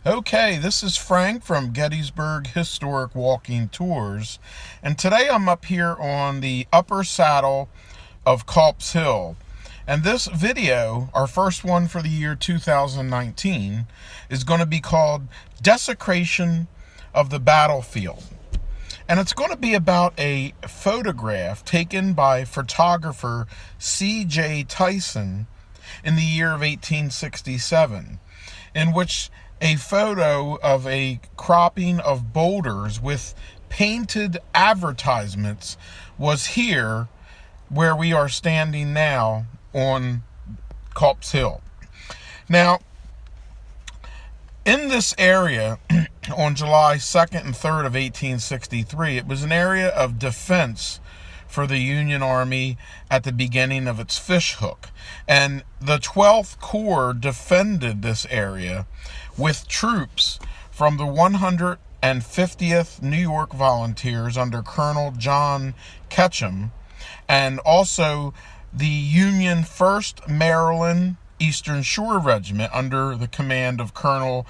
Okay, this is Frank from Gettysburg Historic Walking Tours, and today I'm up here on the upper saddle of Culp's Hill. And this video, our first one for the year 2019, is going to be called Desecration of the Battlefield. And it's going to be about a photograph taken by photographer C.J. Tyson in the year of 1867, in which a photo of a cropping of boulders with painted advertisements was here where we are standing now on Culp's Hill. Now, in this area, on July 2nd and 3rd of 1863, it was an area of defense for the Union Army at the beginning of its fishhook. And the 12th Corps defended this area with troops from the 150th New York Volunteers under Colonel John Ketchum, and also the Union 1st Maryland Eastern Shore Regiment under the command of Colonel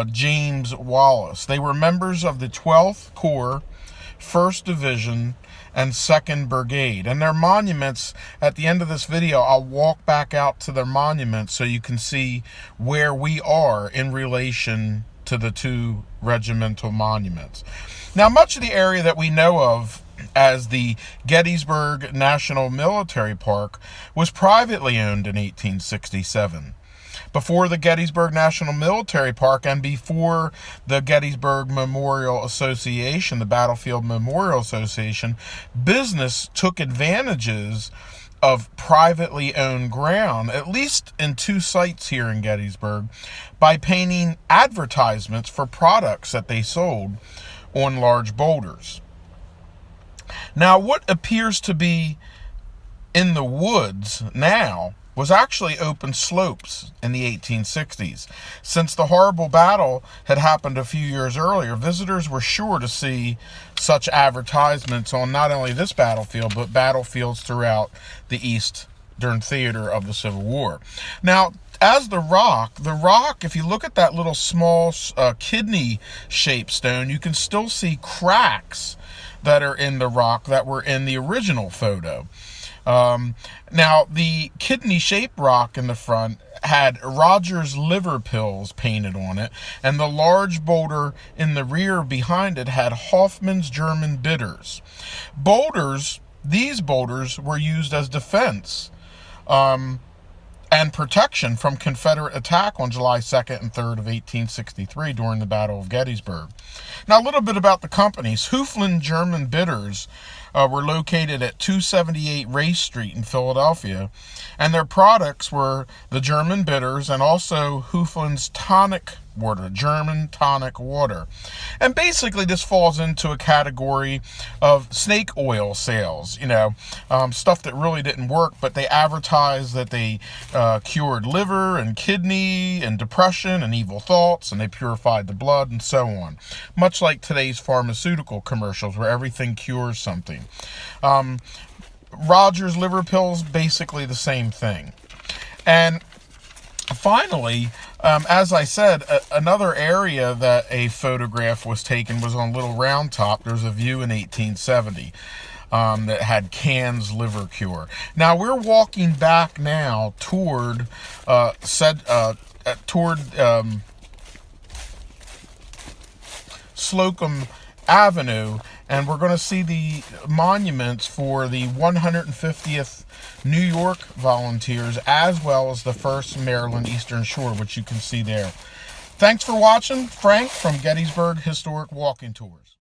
James Wallace. They were members of the 12th Corps, 1st Division, and 2nd Brigade. And their monuments, at the end of this video, I'll walk back out to their monuments so you can see where we are in relation to the two regimental monuments. Now, much of the area that we know of as the Gettysburg National Military Park was privately owned in 1867. Before the Gettysburg National Military Park and before the Gettysburg Memorial Association, the Battlefield Memorial Association, business took advantages of privately owned ground, at least in two sites here in Gettysburg, by painting advertisements for products that they sold on large boulders. Now, what appears to be in the woods now was actually open slopes in the 1860s. Since the horrible battle had happened a few years earlier, visitors were sure to see such advertisements on not only this battlefield, but battlefields throughout the Eastern theater of the Civil War. Now, as the rock, if you look at that little small kidney-shaped stone, you can still see cracks that are in the rock that were in the original photo. Now, the kidney-shaped rock in the front had Rogers liver pills painted on it, and the large boulder in the rear behind it had Hoffman's German bitters. These boulders were used as defense and protection from Confederate attack on July 2nd and 3rd of 1863 during the Battle of Gettysburg. Now, a little bit about the companies. Hoofland German Bitters were located at 278 Race Street in Philadelphia, and their products were the German Bitters and also Hoofland's tonic water, German tonic water. And basically this falls into a category of snake oil sales, stuff that really didn't work, but they advertised that they cured liver and kidney and depression and evil thoughts, and they purified the blood and so on. Much like today's pharmaceutical commercials where everything cures something. Rogers liver pills, basically the same thing. And finally, as I said, another area that a photograph was taken was on Little Round Top. There's a view in 1870 that had Can's liver cure. Now we're walking back now toward Slocum Avenue, and we're going to see the monuments for the 150th New York Volunteers as well as the 1st Maryland Eastern Shore, which you can see there. Thanks for watching. Frank from Gettysburg Historic Walking Tours.